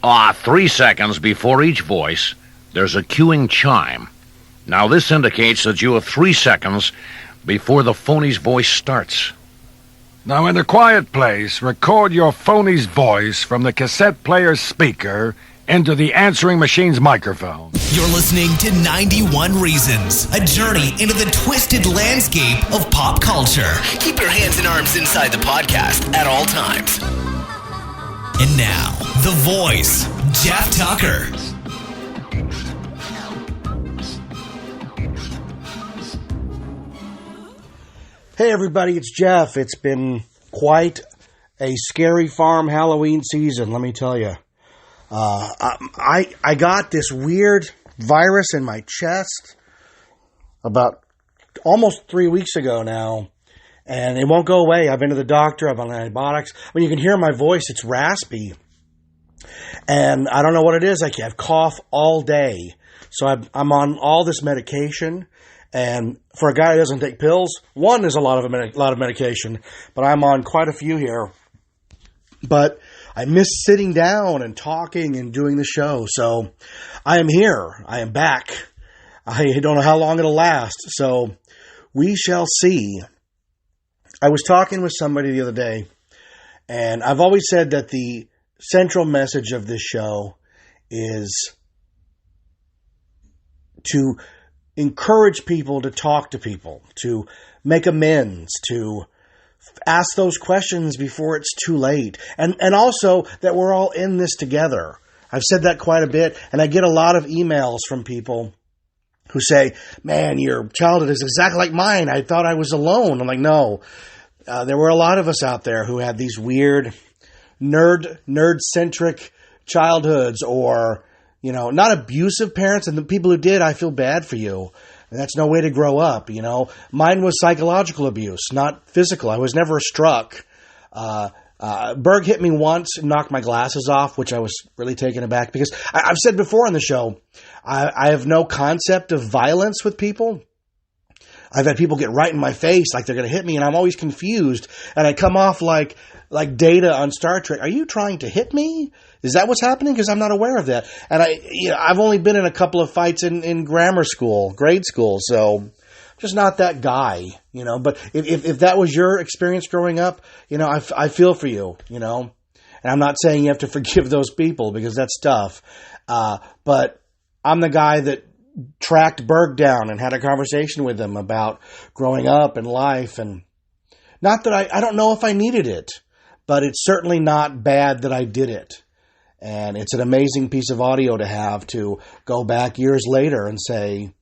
3 seconds before each voice, there's a cueing chime. Now this indicates that you have 3 seconds before the phony's voice starts. Now in a quiet place, record your phony's voice from the cassette player's speaker into the answering machine's microphone. You're listening to 91 Reasons, a journey into the twisted landscape of pop culture. Keep your hands and arms inside the podcast at all times. And now, the voice, Jeff Tucker. Hey everybody, it's Jeff. It's been quite a scary farm Halloween season, let me tell you. I got this weird virus in my chest about almost 3 weeks ago now, and it won't go away. I've been to the doctor, I've been on antibiotics. When you can hear my voice, it's raspy, and I don't know what it is. I have cough all day, so I'm on all this medication. And for a guy who doesn't take pills, one is a lot of medication, but I'm on quite a few here. But I miss sitting down and talking and doing the show. So I am here. I am back. I don't know how long it'll last. So we shall see. I was talking with somebody the other day, and I've always said that the central message of this show is to encourage people to talk to people, to make amends, to ask those questions before it's too late. And also that we're all in this together. I've said that quite a bit, and I get a lot of emails from people who say, man, your childhood is exactly like mine. I thought I was alone. I'm like, no. There were a lot of us out there who had these weird nerd-centric childhoods, or not abusive parents, and the people who did, I feel bad for you. And that's no way to grow up, Mine was psychological abuse, not physical. I was never struck. Berg hit me once and knocked my glasses off, which I was really taken aback because I've said before on the show, I have no concept of violence with people. I've had people get right in my face like they're going to hit me, and I'm always confused. And I come off like Data on Star Trek. Are you trying to hit me? Is that what's happening? Because I'm not aware of that. And I've only been in a couple of fights in grammar school, grade school, so I'm just not that guy, But if that was your experience growing up, I feel for you, And I'm not saying you have to forgive those people because that's tough. But I'm the guy that tracked Berg down and had a conversation with him about growing up and life. And not that I don't know if I needed it, but it's certainly not bad that I did it. And it's an amazing piece of audio to have to go back years later and say,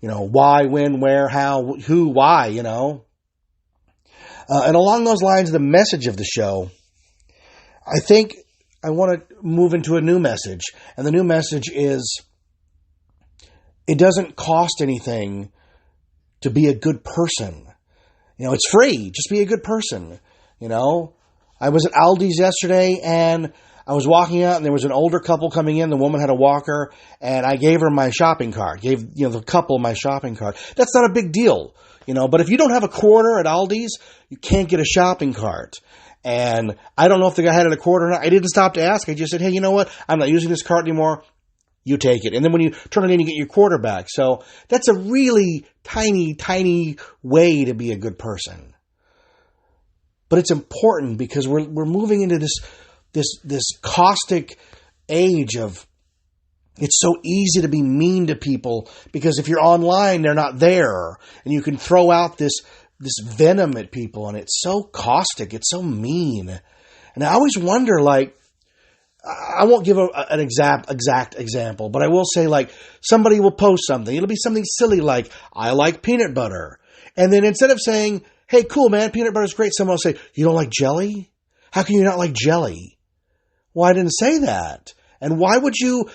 why, when, where, how, who, why, And along those lines, the message of the show, I think I want to move into a new message. And the new message is, it doesn't cost anything to be a good person. It's free. Just be a good person. I was at Aldi's yesterday, and I was walking out, and there was an older couple coming in. The woman had a walker, and I gave her my shopping cart. Gave the couple my shopping cart. That's not a big deal, But if you don't have a quarter at Aldi's, you can't get a shopping cart. And I don't know if the guy had a quarter or not. I didn't stop to ask. I just said, hey, you know what? I'm not using this cart anymore. You take it. And then when you turn it in, you get your quarter back. So that's a really tiny, tiny way to be a good person. But it's important because we're moving into this caustic age of, it's so easy to be mean to people because if you're online, they're not there. And you can throw out this venom at people, and it's so caustic. It's so mean. And I always wonder, I won't give an exact example, but I will say, somebody will post something. It'll be something silly like, I like peanut butter. And then instead of saying, hey, cool, man, peanut butter's great, someone will say, you don't like jelly? How can you not like jelly? Well, I didn't say that. And why would you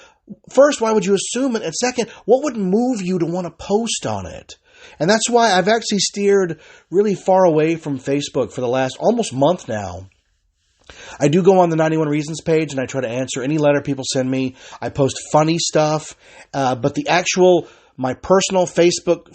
assume it? And second, what would move you to want to post on it? And that's why I've actually steered really far away from Facebook for the last almost month now. I do go on the 91 Reasons page, and I try to answer any letter people send me. I post funny stuff, but my personal Facebook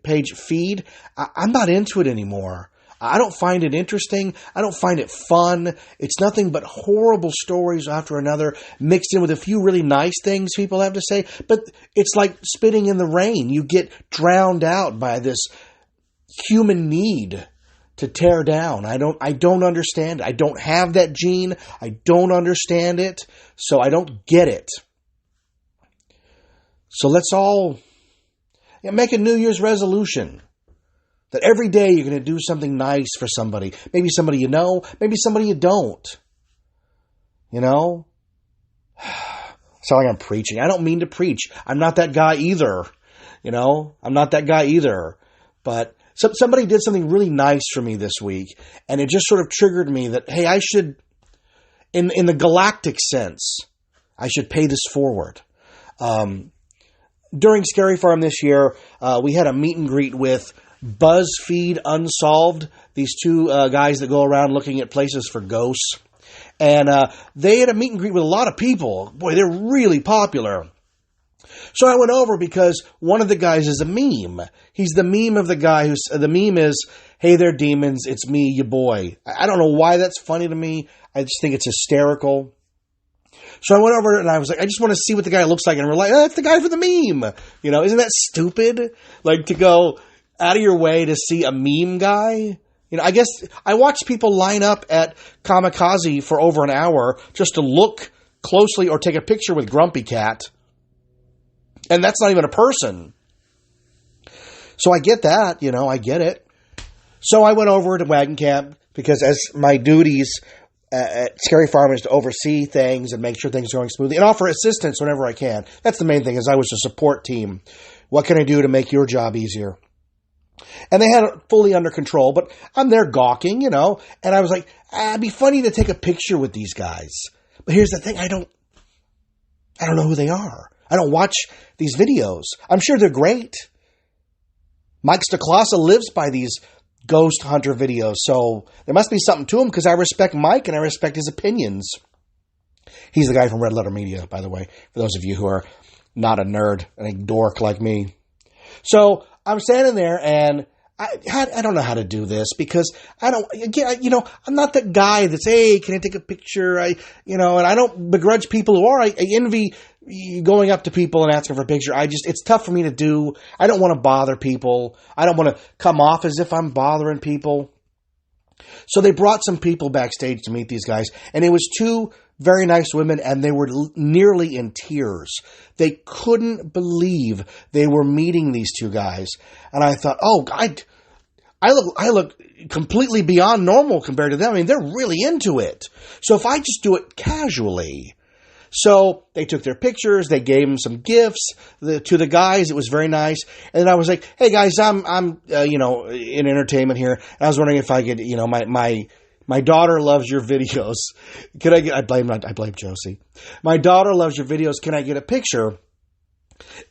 page feed, I'm not into it anymore. I don't find it interesting. I don't find it fun. It's nothing but horrible stories after another, mixed in with a few really nice things people have to say. But it's like spitting in the rain. You get drowned out by this human need to tear down. I don't understand it. I don't have that gene. I don't understand it. So I don't get it. So let's all make a New Year's resolution that every day you're going to do something nice for somebody. Maybe somebody you know, maybe somebody you don't. You know? Sound like I'm preaching. I don't mean to preach. I'm not that guy either. You know? I'm not that guy either. But somebody did something really nice for me this week, and it just sort of triggered me that, hey, I should, in the galactic sense, I should pay this forward. During Scary Farm this year, we had a meet and greet with BuzzFeed Unsolved, these two guys that go around looking at places for ghosts. And they had a meet and greet with a lot of people. Boy, they're really popular. So I went over because one of the guys is a meme. He's the meme of the guy the meme is, hey there, demons, it's me, your boy. I don't know why that's funny to me. I just think it's hysterical. So I went over and I was like, I just want to see what the guy looks like. And we're like, that's the guy for the meme. You know, isn't that stupid? Like, to go out of your way to see a meme guy? You know, I guess I watched people line up at Kamikaze for over an hour just to look closely or take a picture with Grumpy Cat. And that's not even a person. So I get that, you know, I get it. So I went over to Wagon Camp because as my duties at Scary Farm is to oversee things and make sure things are going smoothly and offer assistance whenever I can. That's the main thing, is I was a support team. What can I do to make your job easier? And they had it fully under control, but I'm there gawking, you know, and I was like, it'd be funny to take a picture with these guys. But here's the thing, I don't know who they are. I don't watch these videos. I'm sure they're great. Mike Stoklasa lives by these ghost hunter videos, so there must be something to him because I respect Mike and I respect his opinions. He's the guy from Red Letter Media, by the way, for those of you who are not a nerd and a dork like me. So I'm standing there and I don't know how to do this because I'm not that guy that's, hey, can I take a picture? And I don't begrudge people who are. I envy going up to people and asking for a picture. It's tough for me to do. I don't want to bother people. I don't want to come off as if I'm bothering people. So they brought some people backstage to meet these guys, and it was two very nice women, and they were nearly in tears. They couldn't believe they were meeting these two guys. And I thought, oh, I look completely beyond normal compared to them. I mean, they're really into it. So if I just do it casually. So they took their pictures. They gave them some gifts to the guys. It was very nice. And then I was like, hey guys, I'm in entertainment here. And I was wondering if I could, my daughter loves your videos. I blame Josie. My daughter loves your videos. Can I get a picture?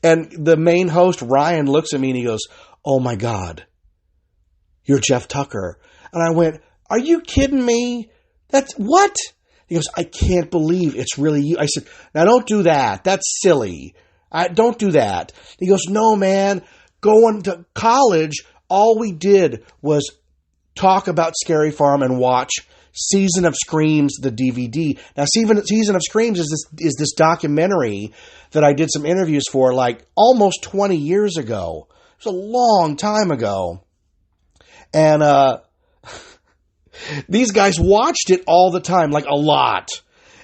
And the main host, Ryan, looks at me and he goes, oh my God, you're Jeff Tucker. And I went, are you kidding me? That's what? He goes, I can't believe it's really you. I said, now don't do that. That's silly. Don't do that. He goes, no, man. Going to college, all we did was talk about Scary Farm and watch Season of Screams, the DVD. Now, Season of Screams is this documentary that I did some interviews for like almost 20 years ago. It was a long time ago. And these guys watched it all the time, like a lot.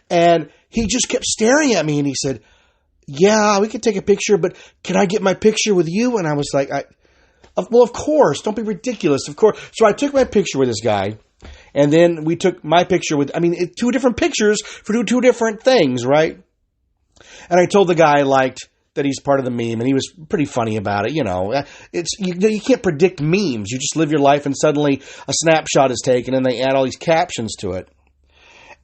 And he just kept staring at me and he said, yeah, we could take a picture, but can I get my picture with you? And I was like, well, of course. Don't be ridiculous. Of course. So I took my picture with this guy. And then we took my picture with, two different pictures for two different things, right? And I told the guy I liked that he's part of the meme, and he was pretty funny about it. You can't predict memes. You just live your life, and suddenly a snapshot is taken, and they add all these captions to it.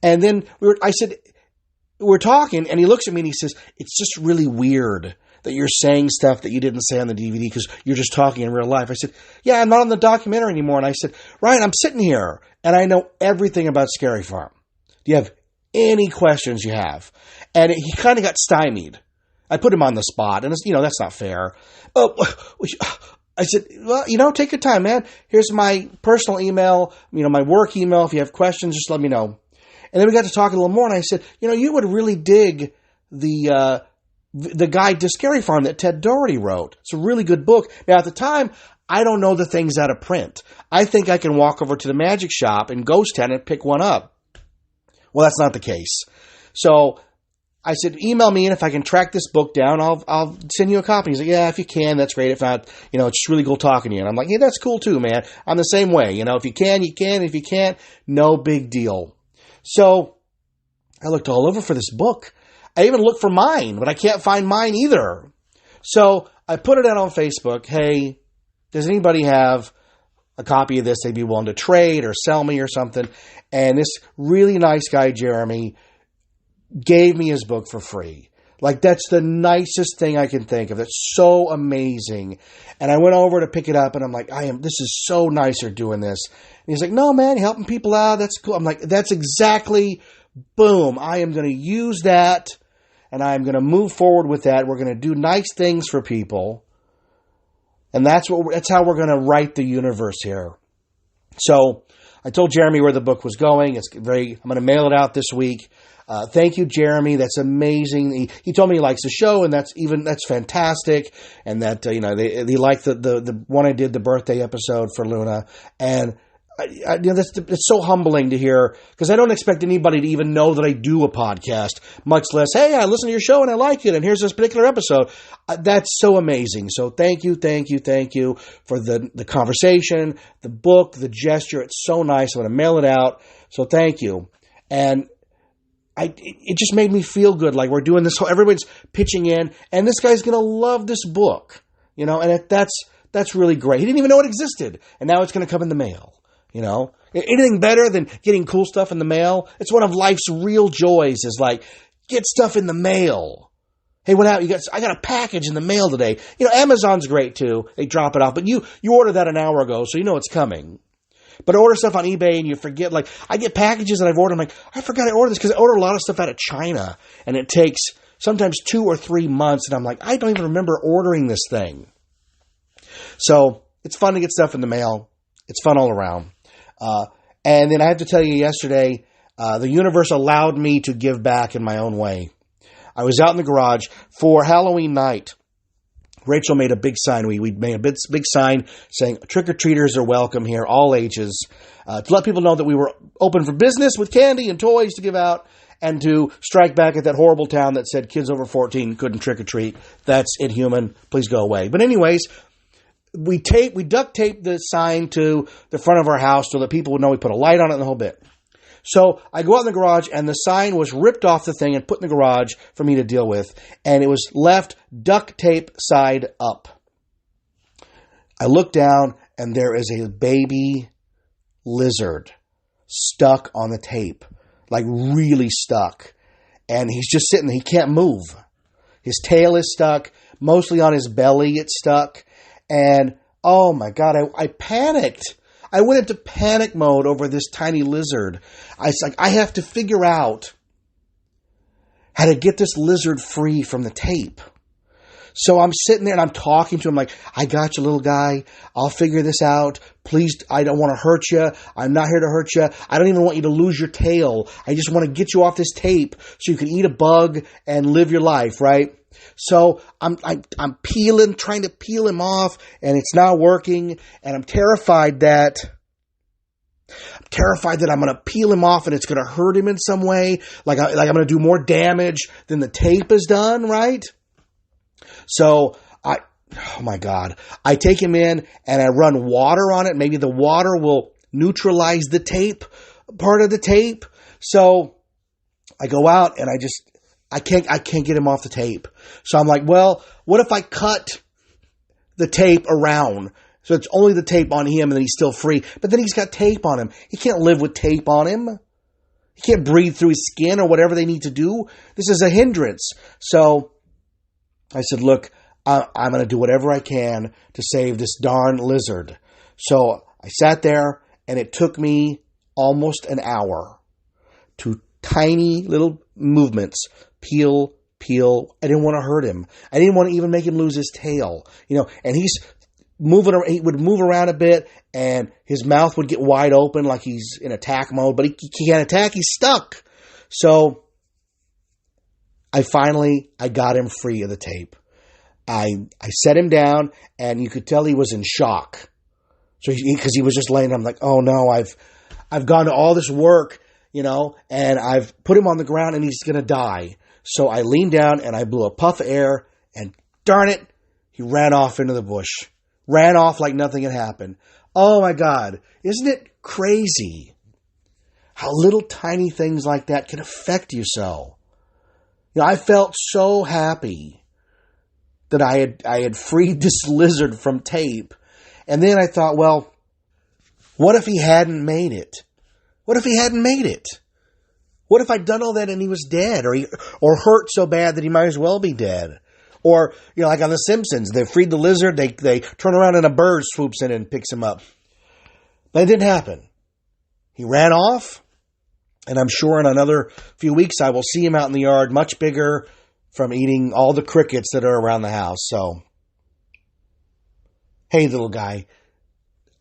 And then we're talking, and he looks at me and he says, "It's just really weird that you're saying stuff that you didn't say on the DVD because you're just talking in real life." I said, "Yeah, I'm not on the documentary anymore." And I said, "Ryan, I'm sitting here, and I know everything about Scary Farm. Do you have any questions you have?" And he kind of got stymied. I put him on the spot, and that's not fair. I said, well, take your time, man. Here's my personal email, my work email. If you have questions, just let me know. And then we got to talk a little more, and I said, you would really dig the Guide to Scary Farm that Ted Doherty wrote. It's a really good book. Now, at the time, I don't know the things out of print. I think I can walk over to the magic shop in Ghost Town and pick one up. Well, that's not the case. So I said, email me, and if I can track this book down, I'll send you a copy. He's like, yeah, if you can, that's great. If not, it's just really cool talking to you. And I'm like, yeah, that's cool too, man. I'm the same way. If you can, you can. If you can't, no big deal. So I looked all over for this book. I even looked for mine, but I can't find mine either. So I put it out on Facebook. Hey, does anybody have a copy of this they'd be willing to trade or sell me or something? And this really nice guy, Jeremy, gave me his book for free. Like, that's the nicest thing I can think of. It's so amazing. And I went over to pick it up, and I'm like, this is so nice you're doing this. And he's like, no, man, you're helping people out. That's cool. I'm like, that's exactly, boom. I am going to use that, and I'm going to move forward with that. We're going to do nice things for people. And that's how we're going to write the universe here. So I told Jeremy where the book was going. I'm going to mail it out this week. Thank you, Jeremy. That's amazing. He told me he likes the show, and that's fantastic. And that he liked the one I did, the birthday episode for Luna. And it's so humbling to hear, because I don't expect anybody to even know that I do a podcast, much less, hey, I listen to your show and I like it, and here's this particular episode. That's so amazing. So thank you for the conversation, the book, the gesture. It's so nice. I'm going to mail it out. So thank you. And it just made me feel good. Like, we're doing this, everybody's pitching in, and this guy's going to love this book, and that's really great. He didn't even know it existed, and now it's going to come in the mail. Anything better than getting cool stuff in the mail? It's one of life's real joys, is like, get stuff in the mail. Hey, what happened? I got a package in the mail today. Amazon's great too. They drop it off, but you ordered that an hour ago, so you know it's coming. But I order stuff on eBay and you forget, like, I get packages that I've ordered. I'm like, I forgot I ordered this, because I order a lot of stuff out of China, and it takes sometimes 2 or 3 months, and I'm like, I don't even remember ordering this thing. So it's fun to get stuff in the mail. It's fun all around. And then I have to tell you, yesterday, the universe allowed me to give back in my own way. I was out in the garage for Halloween night. Rachel made a big sign. We made a big sign saying, trick-or-treaters are welcome here, all ages, to let people know that we were open for business with candy and toys to give out, and to strike back at that horrible town that said kids over 14 couldn't trick-or-treat. That's inhuman. Please go away. But anyways, we duct taped the sign to the front of our house so that people would know we put a light on it and the whole bit. So I go out in the garage, and the sign was ripped off the thing and put in the garage for me to deal with, and it was left duct tape side up. I look down, and there is a baby lizard stuck on the tape, like really stuck, and he's just sitting there. He can't move. His tail is stuck. Mostly on his belly it's stuck. And, oh my God, I panicked. I went into panic mode over this tiny lizard. I have to figure out how to get this lizard free from the tape. So I'm sitting there and I'm talking to him like, I got you, little guy. I'll figure this out. Please, I don't want to hurt you. I'm not here to hurt you. I don't even want you to lose your tail. I just want to get you off this tape so you can eat a bug and live your life, right? So I'm trying to peel him off, and it's not working, and I'm terrified that I'm going to peel him off and it's going to hurt him in some way, like I'm going to do more damage than the tape has done, right? So oh my God, I take him in and I run water on it. Maybe the water will neutralize the tape, part of the tape. So I go out and I can't get him off the tape. So I'm like, well, what if I cut the tape around? So it's only the tape on him and then he's still free. But then he's got tape on him. He can't live with tape on him. He can't breathe through his skin or whatever they need to do. This is a hindrance. So I said, look, I'm going to do whatever I can to save this darn lizard. So I sat there, and it took me almost an hour to tiny little movements, peel. I didn't want to hurt him. I didn't want to even make him lose his tail, and he's he would move around a bit, and his mouth would get wide open like he's in attack mode, but he can't attack. He's stuck. So I got him free of the tape. I set him down, and you could tell he was in shock. So because he was just laying there, I'm like, oh no, I've gone to all this work, and I've put him on the ground, and he's going to die. So I leaned down, and I blew a puff of air, and darn it, he ran off into the bush. Ran off like nothing had happened. Oh my God, isn't it crazy how little tiny things like that can affect you so? I felt so happy that I had freed this lizard from tape. And then I thought, well, what if he hadn't made it? What if he hadn't made it? What if I'd done all that and he was dead, or hurt so bad that he might as well be dead? Or, like on The Simpsons, they freed the lizard, they turn around and a bird swoops in and picks him up. But it didn't happen. He ran off, and I'm sure in another few weeks I will see him out in the yard, much bigger from eating all the crickets that are around the house. So, hey, little guy,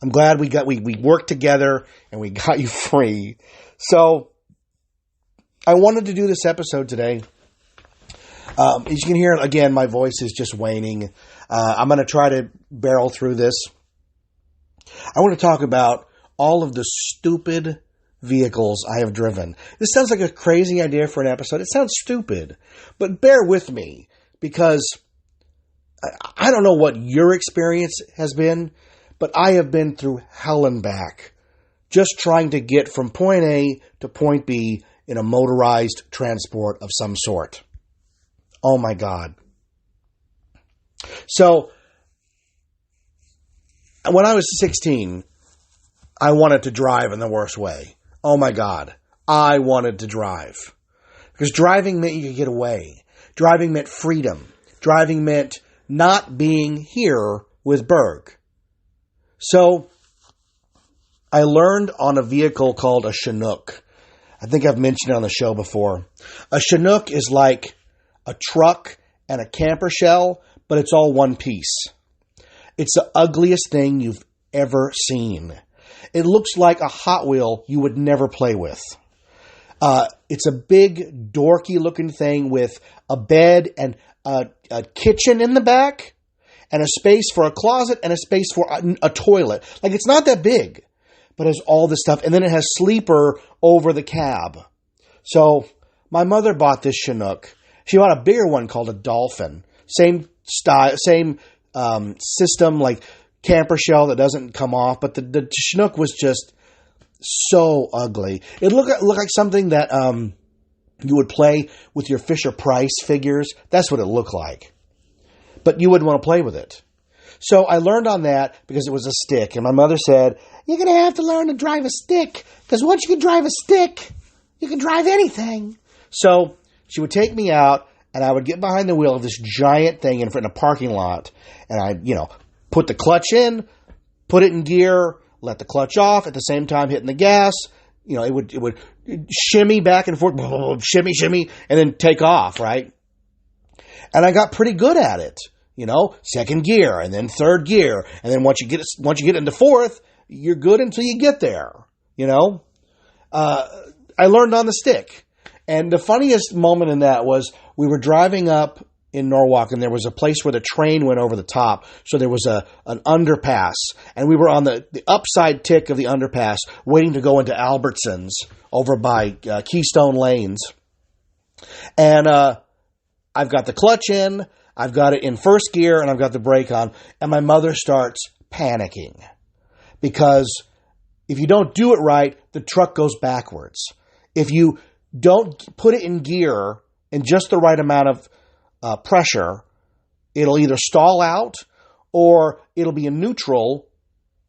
I'm glad we worked together and we got you free. So, I wanted to do this episode today. As you can hear, again, my voice is just waning. I'm going to try to barrel through this. I want to talk about all of the stupid vehicles I have driven. This sounds like a crazy idea for an episode. It sounds stupid, but bear with me because I don't know what your experience has been, but I have been through hell and back just trying to get from point A to point B in a motorized transport of some sort. Oh my God. So, when I was 16, I wanted to drive in the worst way. Oh my God. I wanted to drive. Because driving meant you could get away. Driving meant freedom. Driving meant not being here with Berg. So, I learned on a vehicle called a Chinook. I think I've mentioned it on the show before. A Chinook is like a truck and a camper shell, but it's all one piece. It's the ugliest thing you've ever seen. It looks like a Hot Wheel you would never play with. It's a big, dorky-looking thing with a bed and a kitchen in the back, and a space for a closet and a space for a toilet. Like, it's not that big, but it has all this stuff. And then it has sleeper over the cab. So, my mother bought this Chinook. She bought a bigger one called a Dolphin. Same style, same system, like camper shell that doesn't come off. But the Chinook was just so ugly. It looked like something that you would play with your Fisher-Price figures. That's what it looked like. But you wouldn't want to play with it. So I learned on that because it was a stick. And my mother said, you're going to have to learn to drive a stick. Because once you can drive a stick, you can drive anything. So she would take me out, and I would get behind the wheel of this giant thing in front of a parking lot. And I, put the clutch in, put it in gear, let the clutch off, at the same time hitting the gas. It would shimmy back and forth, shimmy, and then take off, right? And I got pretty good at it. Second gear, and then third gear. And then once you get into fourth, you're good until you get there. I learned on the stick. And the funniest moment in that was we were driving up in Norwalk, and there was a place where the train went over the top. So there was an underpass, and we were on the upside tick of the underpass, waiting to go into Albertsons over by Keystone Lanes. And I've got the clutch in, I've got it in first gear, and I've got the brake on, and my mother starts panicking. Because if you don't do it right, the truck goes backwards. If you don't put it in gear in just the right amount of pressure, it'll either stall out or it'll be in neutral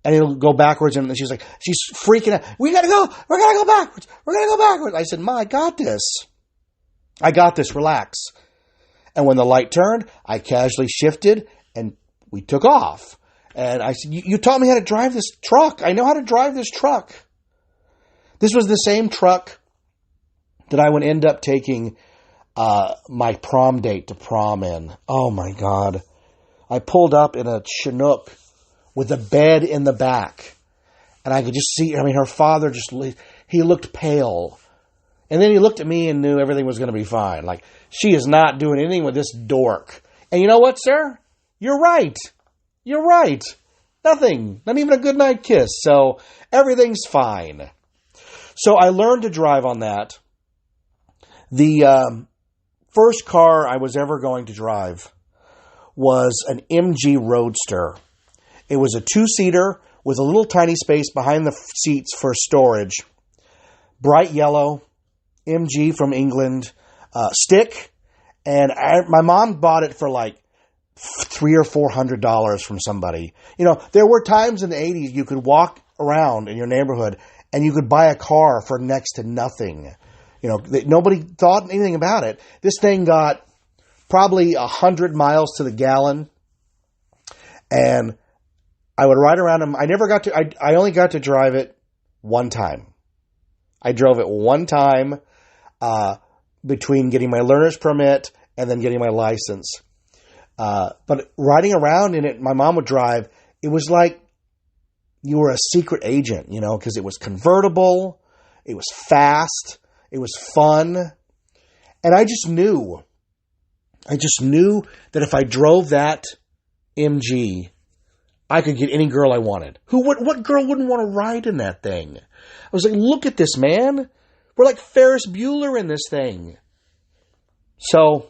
and it'll go backwards. And she's freaking out. We're going to go backwards. I said, Ma, I got this, relax. And when the light turned, I casually shifted and we took off. And I said, you taught me how to drive this truck. I know how to drive this truck. This was the same truck that I would end up taking my prom date to prom in. Oh my God. I pulled up in a Chinook with a bed in the back. And I could just see, her father he looked pale. And then he looked at me and knew everything was going to be fine. Like, she is not doing anything with this dork. And you know what, sir? You're right. You're right. Nothing. Not even a goodnight kiss. So everything's fine. So I learned to drive on that. The first car I was ever going to drive was an MG Roadster. It was a 2-seater with a little tiny space behind the seats for storage. Bright yellow, MG from England, stick. And my mom bought it for like $300 or $400 from somebody. There were times in the 80s you could walk around in your neighborhood and you could buy a car for next to nothing. Nobody thought anything about it. This thing got probably 100 miles to the gallon, and I would ride around them. I only got to drive it one time. I drove it one time between getting my learner's permit and then getting my license. But riding around in it, my mom would drive. It was like you were a secret agent, because it was convertible. It was fast. It was fun. And I just knew that if I drove that MG, I could get any girl I wanted. What girl wouldn't want to ride in that thing? I was like, look at this, man. We're like Ferris Bueller in this thing. So,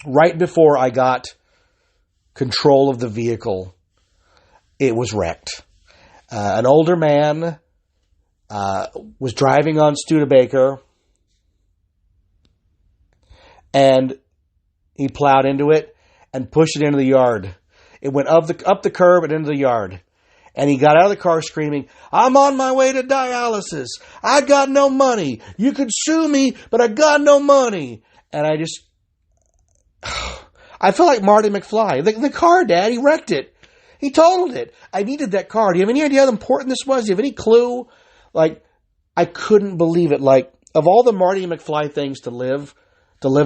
right before I got control of the vehicle, it was wrecked. An older man was driving on Studebaker, and he plowed into it and pushed it into the yard. It went up the curb and into the yard. And he got out of the car screaming, "I'm on my way to dialysis. I got no money. You could sue me, but I got no money." And I feel like Marty McFly. The car, Dad, he wrecked it. He totaled it. I needed that car. Do you have any idea how important this was? Do you have any clue? Like, I couldn't believe it. Like, of all the Marty McFly things to live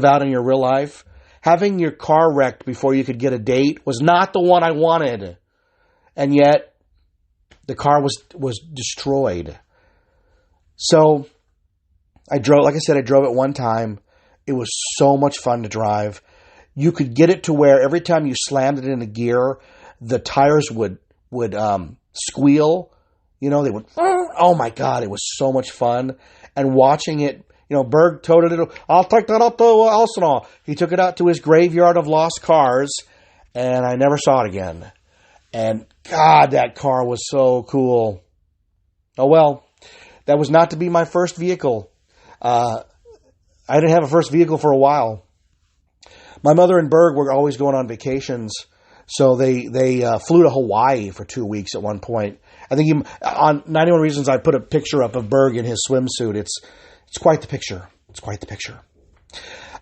out in your real life, having your car wrecked before you could get a date was not the one I wanted. And yet, the car was destroyed. So, I drove it one time. It was so much fun to drive. You could get it to where every time you slammed it into gear, the tires would squeal. They would, oh my God, it was so much fun. And watching it, Berg toted it, "I'll take that up to Elsinore." He took it out to his graveyard of lost cars, and I never saw it again. And God, that car was so cool. Oh well, that was not to be my first vehicle. I didn't have a first vehicle for a while. My mother and Berg were always going on vacations, so they flew to Hawaii for 2 weeks at one point. I think on 91 Reasons I put a picture up of Berg in his swimsuit. It's quite the picture. It's quite the picture.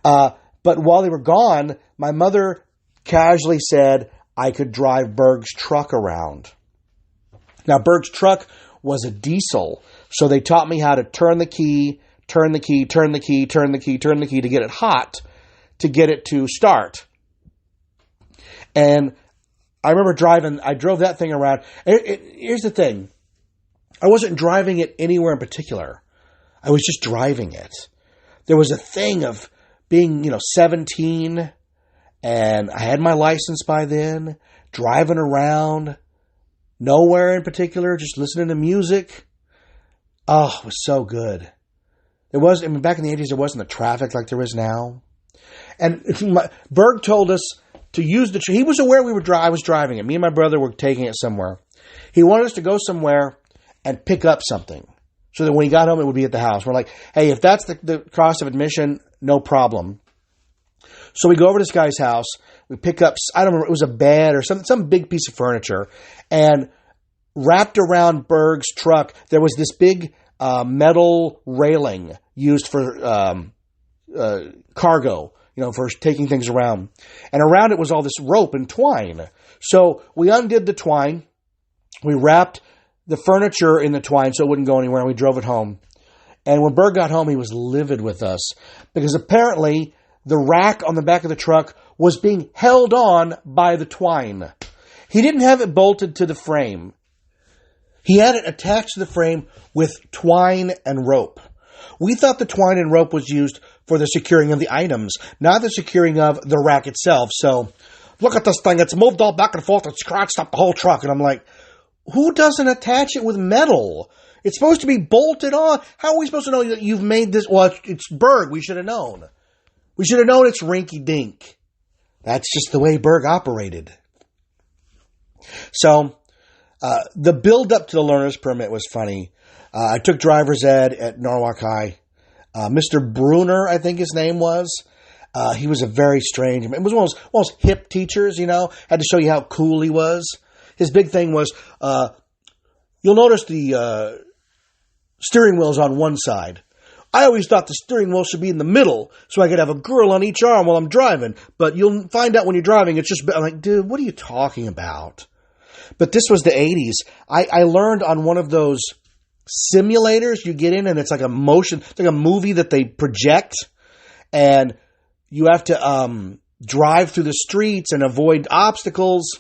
But while they were gone, my mother casually said I could drive Berg's truck around. Now, Berg's truck was a diesel, so they taught me how to turn the key to get it hot, to get it to start. And I remember I drove that thing around. Here's the thing. I wasn't driving it anywhere in particular. I was just driving it. There was a thing of being, 17, and I had my license by then, driving around, nowhere in particular, just listening to music. Oh, it was so good. Back in the 80s, there wasn't the traffic like there is now. And Berg told us to use he was aware I was driving it. Me and my brother were taking it somewhere. He wanted us to go somewhere and pick up something, so that when he got home, it would be at the house. We're like, hey, if that's the cost of admission, no problem. So we go over to this guy's house. We pick up, I don't remember, it was a bed or some big piece of furniture. And wrapped around Berg's truck, there was this big metal railing used for cargo, for taking things around. And around it was all this rope and twine. So we undid the twine. We wrapped the furniture in the twine so it wouldn't go anywhere, and we drove it home. And when Berg got home, he was livid with us because apparently the rack on the back of the truck was being held on by the twine. He didn't have it bolted to the frame. He had it attached to the frame with twine and rope. We thought the twine and rope was used for the securing of the items, not the securing of the rack itself. So, look at this thing. It's moved all back and forth and scratched up the whole truck. And I'm like, who doesn't attach it with metal? It's supposed to be bolted on. How are we supposed to know that you've made this? Well, it's Berg. We should have known. We should have known it's rinky-dink. That's just the way Berg operated. So, the build-up to the learner's permit was funny. I took driver's ed at Norwalk High. Mr. Bruner, I think his name was. He was a very strange, it was one of those hip teachers, had to show you how cool he was. His big thing was, you'll notice the steering wheel's on one side. I always thought the steering wheel should be in the middle so I could have a girl on each arm while I'm driving. But you'll find out when you're driving, it's just, I'm like, dude, what are you talking about? But this was the 80s. I learned on one of those simulators you get in, and it's like a movie that they project, and you have to drive through the streets and avoid obstacles.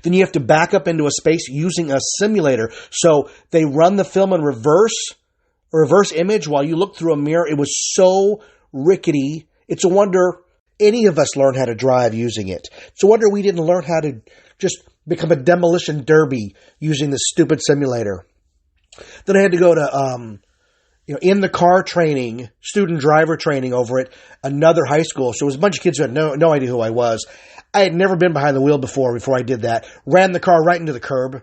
Then you have to back up into a space using a simulator. So they run the film in reverse image while you look through a mirror. It was so rickety. It's a wonder any of us learned how to drive using it. It's a wonder we didn't learn how to just become a demolition derby using the stupid simulator. Then I had to go to, in the car training, student driver training over at another high school. So it was a bunch of kids who had no idea who I was. I had never been behind the wheel before I did that. Ran the car right into the curb.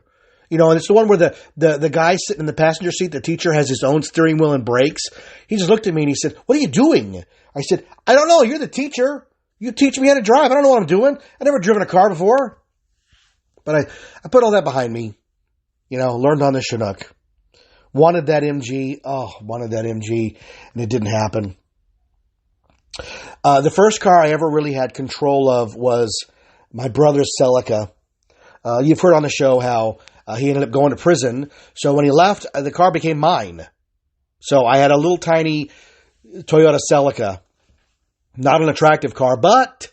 And it's the one where the guy sitting in the passenger seat, the teacher, has his own steering wheel and brakes. He just looked at me and he said, "What are you doing?" I said, "I don't know. You're the teacher. You teach me how to drive. I don't know what I'm doing. I've never driven a car before." But I put all that behind me. Learned on the Chinook. Wanted that MG, and it didn't happen. The first car I ever really had control of was my brother's Celica. You've heard on the show how he ended up going to prison. So when he left, the car became mine. So I had a little tiny Toyota Celica. Not an attractive car, but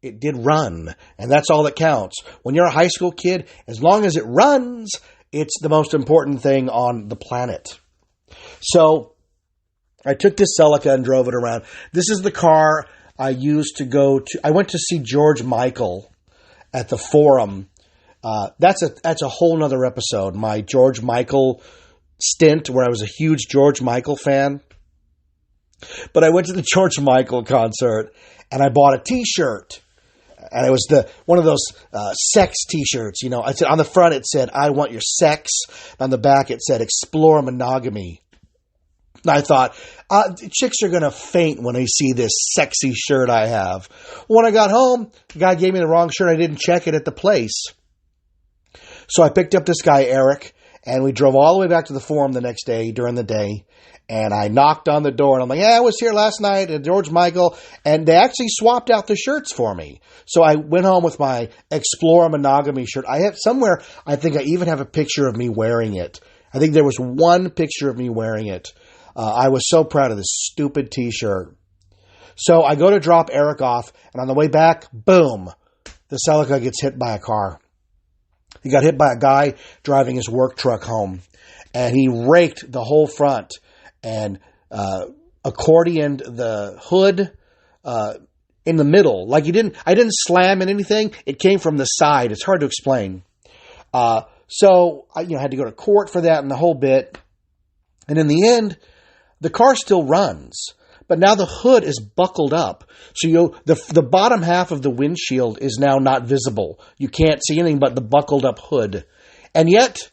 it did run. And that's all that counts. When you're a high school kid, as long as it runs, it's the most important thing on the planet. So I took this Celica and drove it around. This is the car I used to go to. I went to see George Michael at the Forum. That's a whole nother episode. My George Michael stint where I was a huge George Michael fan. But I went to the George Michael concert and I bought a T-shirt. And it was one of those sex T-shirts. I said on the front it said, "I want your sex." On the back it said, "Explore monogamy." And I thought, chicks are going to faint when they see this sexy shirt I have. When I got home, the guy gave me the wrong shirt. I didn't check it at the place. So I picked up this guy, Eric, and we drove all the way back to the Forum the next day during the day. And I knocked on the door, and I'm like, "Yeah, I was here last night at George Michael." And they actually swapped out the shirts for me. So I went home with my Explore Monogamy shirt. I have somewhere, I think I even have a picture of me wearing it. I think there was one picture of me wearing it. I was so proud of this stupid T-shirt. So I go to drop Eric off, and on the way back, boom, the Celica gets hit by a car. He got hit by a guy driving his work truck home, and he raked the whole front and accordioned the hood in the middle. Like I didn't slam in anything. It came from the side. It's hard to explain. So I had to go to court for that and the whole bit. And in the end, the car still runs, but now the hood is buckled up. So the bottom half of the windshield is now not visible. You can't see anything but the buckled up hood. And yet,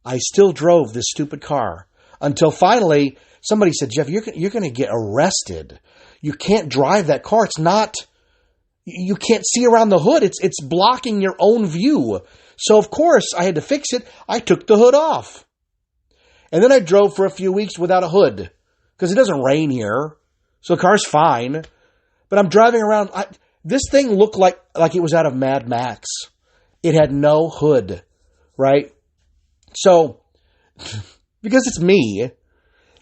I still drove this stupid car until finally somebody said, "Jeff, you're going to get arrested. You can't drive that car. You can't see around the hood. It's blocking your own view." So of course I had to fix it. I took the hood off. And then I drove for a few weeks without a hood because it doesn't rain here. So the car's fine. But I'm driving around. This thing looked like it was out of Mad Max. It had no hood, right? So, because it's me,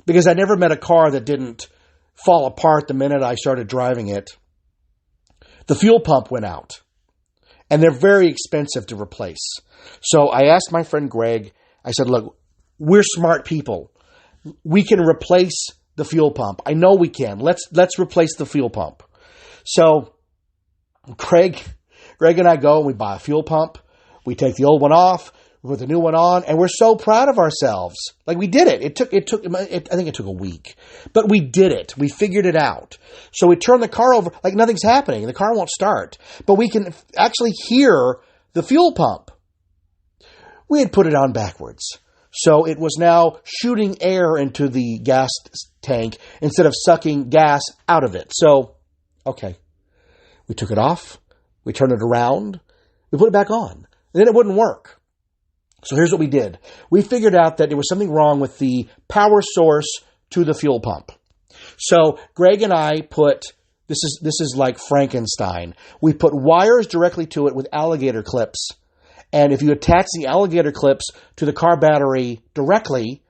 because I never met a car that didn't fall apart the minute I started driving it, the fuel pump went out. And they're very expensive to replace. So I asked my friend Greg, I said, look, we're smart people. We can replace the fuel pump. I know we can. Let's replace the fuel pump. So Greg and I go and we buy a fuel pump. We take the old one off, we put the new one on, and we're so proud of ourselves. Like, we did it. I think it took a week, but we did it. We figured it out. So we turn the car over, like nothing's happening. The car won't start, but we can actually hear the fuel pump. We had put it on backwards. So it was now shooting air into the gas tank instead of sucking gas out of it. So, okay. We took it off. We turned it around. We put it back on. And then it wouldn't work. So here's what we did. We figured out that there was something wrong with the power source to the fuel pump. So Greg and I put, this is like Frankenstein. We put wires directly to it with alligator clips. And if you attach the alligator clips to the car battery directly,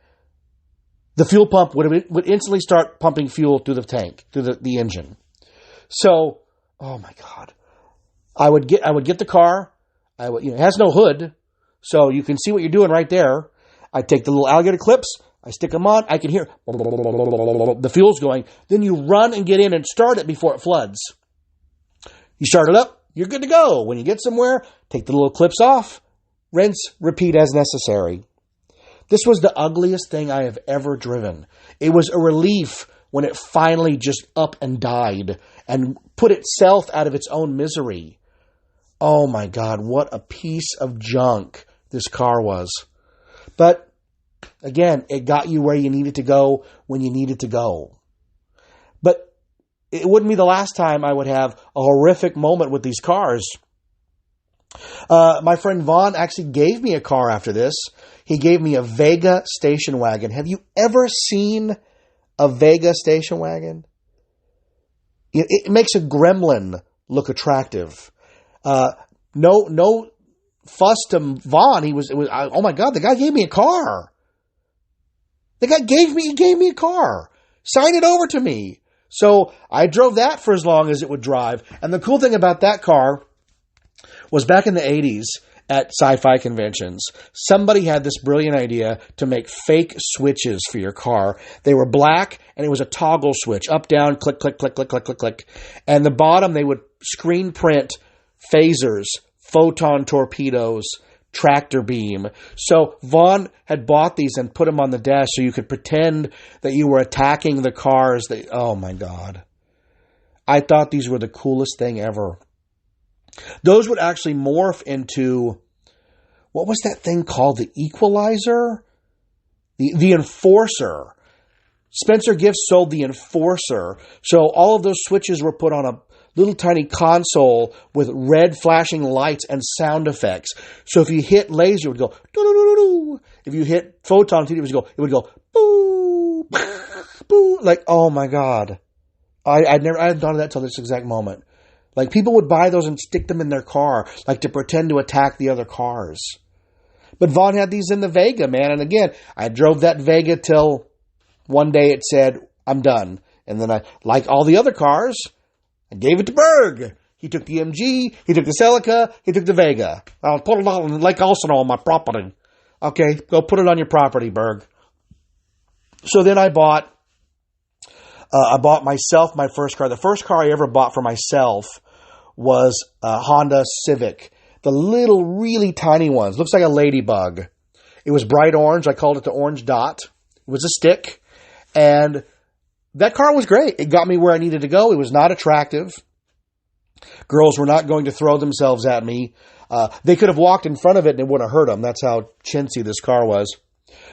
the fuel pump would instantly start pumping fuel through the tank, through the engine. So, oh my God. I would get the car. It has no hood, so you can see what you're doing right there. I take the little alligator clips, I stick them on, I can hear the fuel's going. Then you run and get in and start it before it floods. You start it up, you're good to go. When you get somewhere, take the little clips off, rinse, repeat as necessary. This was the ugliest thing I have ever driven. It was a relief when it finally just up and died and put itself out of its own misery. Oh my God, what a piece of junk this car was. But again, it got you where you needed to go when you needed to go. But it wouldn't be the last time I would have a horrific moment with these cars. My friend Vaughn actually gave me a car after this. He gave me a Vega station wagon. Have you ever seen a Vega station wagon? It makes a gremlin look attractive. No fuss to Vaughn. Oh my God, the guy gave me a car. The guy gave me a car. Sign it over to me. So I drove that for as long as it would drive. And the cool thing about that car was back in the 80s at sci-fi conventions, somebody had this brilliant idea to make fake switches for your car. They were black, and it was a toggle switch, up, down, click, click, click, click, click, click, click. And the bottom, they would screen print phasers, photon torpedoes, tractor beam. So Vaughn had bought these and put them on the dash so you could pretend that you were attacking the cars. Oh my God. I thought these were the coolest thing ever. Those would actually morph into, what was that thing called? The Equalizer? The Enforcer. Spencer Gifts sold the Enforcer. So all of those switches were put on a little tiny console with red flashing lights and sound effects. So if you hit laser, it would go doo-doo-doo-doo. If you hit photon, it would go boo, boo. Like, oh my God. I hadn't thought of that till this exact moment. Like, people would buy those and stick them in their car, like to pretend to attack the other cars. But Vaughn had these in the Vega, man. And again, I drove that Vega till one day it said, I'm done. And then like all the other cars, I gave it to Berg. He took the MG, he took the Celica, he took the Vega. I'll put it on Lake Elsinore on my property. Okay, go put it on your property, Berg. So then I bought myself my first car. The first car I ever bought for myself was a Honda Civic. The little, really tiny ones. Looks like a ladybug. It was bright orange. I called it the Orange Dot. It was a stick. And that car was great. It got me where I needed to go. It was not attractive. Girls were not going to throw themselves at me. They could have walked in front of it and it wouldn't have hurt them. That's how chintzy this car was.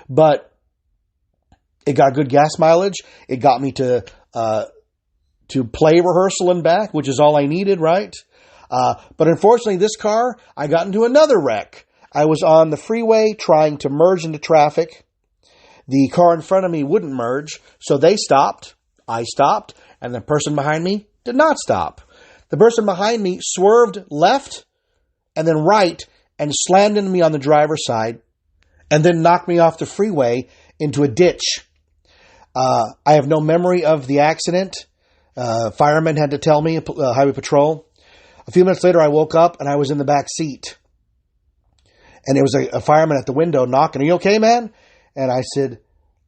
But it got good gas mileage. It got me to play rehearsal and back, which is all I needed, right? But unfortunately, this car, I got into another wreck. I was on the freeway trying to merge into traffic. The car in front of me wouldn't merge, so they stopped. I stopped, and the person behind me did not stop. The person behind me swerved left and then right and slammed into me on the driver's side and then knocked me off the freeway into a ditch. I have no memory of the accident. Firemen had to tell me, Highway Patrol. A few minutes later, I woke up and I was in the back seat. And there was a fireman at the window knocking. Are you okay, man? And I said,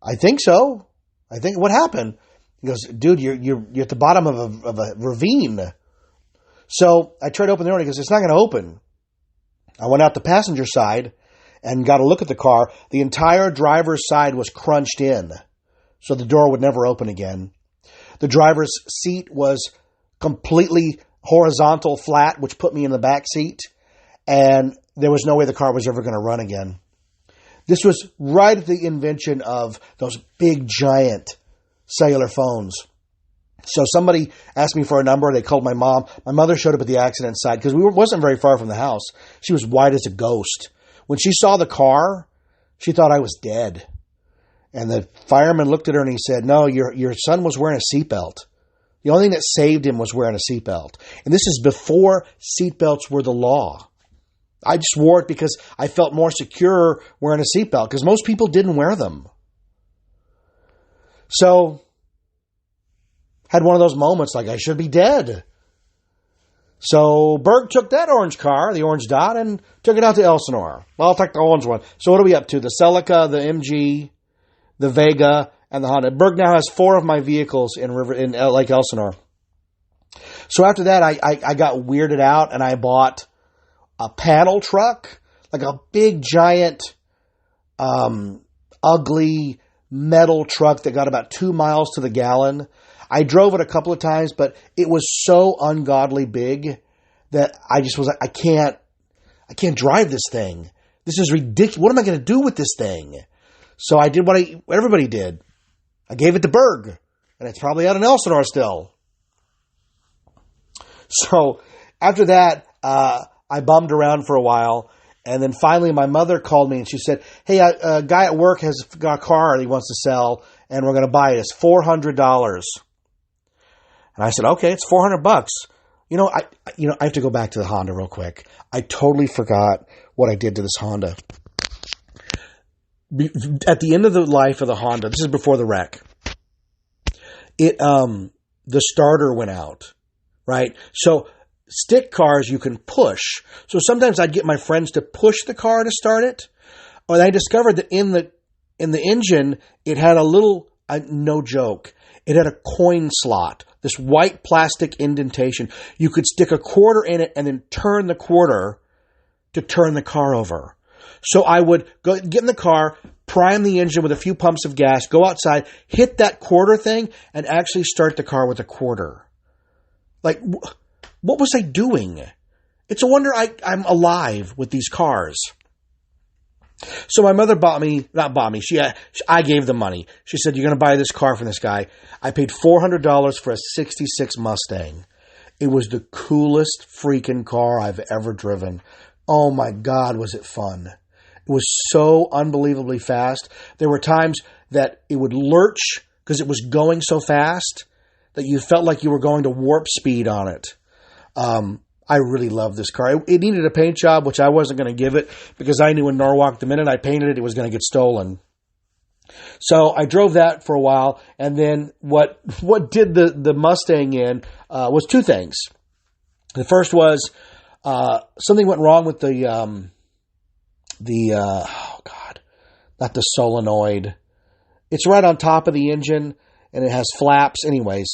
I think so. What happened? He goes, dude, you're at the bottom of a ravine. So I tried to open the door and he goes, it's not going to open. I went out the passenger side and got a look at the car. The entire driver's side was crunched in, so the door would never open again. The driver's seat was completely horizontal flat, which put me in the back seat, and there was no way the car was ever going to run again. This was right at the invention of those big, giant cellular phones. So somebody asked me for a number. They called my mom. My mother showed up at the accident site because wasn't very far from the house. She was white as a ghost. When she saw the car, she thought I was dead. And the fireman looked at her and he said, no, your son was wearing a seatbelt. The only thing that saved him was wearing a seatbelt. And this is before seatbelts were the law. I just wore it because I felt more secure wearing a seatbelt because most people didn't wear them. So, had one of those moments like I should be dead. So Berg took that orange car, the orange dot, and took it out to Elsinore. Well, I'll take the orange one. So what are we up to? The Celica, the MG, the Vega, and the Honda. Berg now has 4 of my vehicles in Lake Elsinore. So after that, I got weirded out and I bought a panel truck, like a big, giant, ugly metal truck that got about 2 miles to the gallon. I drove it a couple of times, but it was so ungodly big that I just was like, I can't drive this thing. This is ridiculous. What am I going to do with this thing? So I did what everybody did. I gave it to Berg, and it's probably out in Elsinore still. So after that, I bummed around for a while, and then finally my mother called me and she said, hey, a guy at work has got a car that he wants to sell, and we're going to buy it. It's $400. And I said, okay, it's $400. I have to go back to the Honda real quick. I totally forgot what I did to this Honda. At the end of the life of the Honda, this is before the wreck, the starter went out, right? So stick cars you can push. So sometimes I'd get my friends to push the car to start it. And I discovered that in the engine, it had a little, no joke, it had a coin slot, this white plastic indentation. You could stick a quarter in it and then turn the quarter to turn the car over. So I would get in the car, prime the engine with a few pumps of gas, go outside, hit that quarter thing, and actually start the car with a quarter. Like, what was I doing? It's a wonder I'm alive with these cars. So my mother I gave the money. She said, you're going to buy this car from this guy. I paid $400 for a 66 Mustang. It was the coolest freaking car I've ever driven. Oh my God, was it fun. It was so unbelievably fast. There were times that it would lurch because it was going so fast that you felt like you were going to warp speed on it. I really love this car. It needed a paint job, which I wasn't going to give it because I knew in Norwalk the minute I painted it, it was going to get stolen. So I drove that for a while, and then what did the Mustang in was 2 things. The first was something went wrong with not the solenoid. It's right on top of the engine, and it has flaps. Anyways,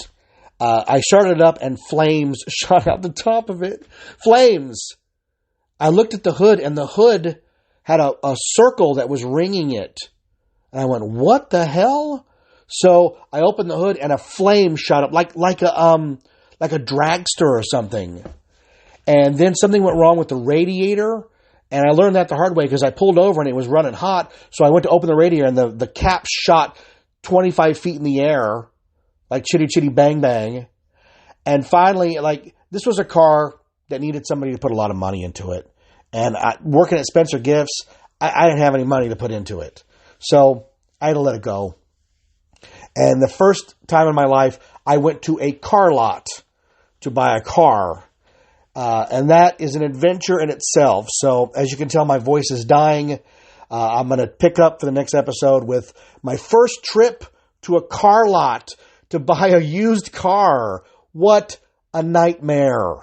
I started it up and flames shot out the top of it. Flames! I looked at the hood, and the hood had a circle that was ringing it. And I went, what the hell? So I opened the hood, and a flame shot up like a dragster or something. And then something went wrong with the radiator. And I learned that the hard way because I pulled over and it was running hot. So I went to open the radiator, and the cap shot 25 feet in the air. Like chitty chitty bang bang. And finally, this was a car that needed somebody to put a lot of money into it. And working at Spencer Gifts, I didn't have any money to put into it. So I had to let it go. And the first time in my life, I went to a car lot to buy a car. And that is an adventure in itself. So as you can tell, my voice is dying. I'm going to pick up for the next episode with my first trip to a car lot to buy a used car. What a nightmare.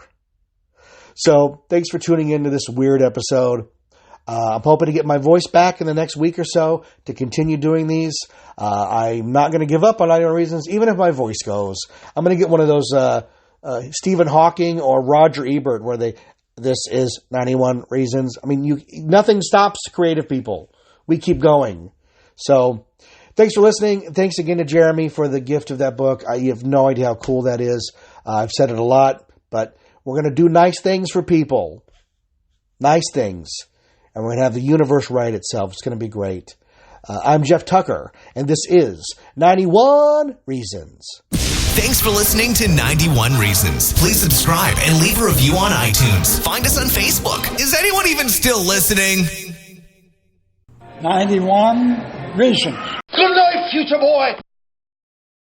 So thanks for tuning into this weird episode. I'm hoping to get my voice back in the next week or so to continue doing these. I'm not going to give up on 91 Reasons, even if my voice goes. I'm going to get one of those Stephen Hawking or Roger Ebert where this is 91 Reasons. I mean, nothing stops creative people. We keep going. So thanks for listening. Thanks again to Jeremy for the gift of that book. You have no idea how cool that is. I've said it a lot, but we're going to do nice things for people. Nice things. And we're going to have the universe right itself. It's going to be great. I'm Jeff Tucker, and this is 91 Reasons. Thanks for listening to 91 Reasons. Please subscribe and leave a review on iTunes. Find us on Facebook. Is anyone even still listening? 91 Reasons. Good night, future boy.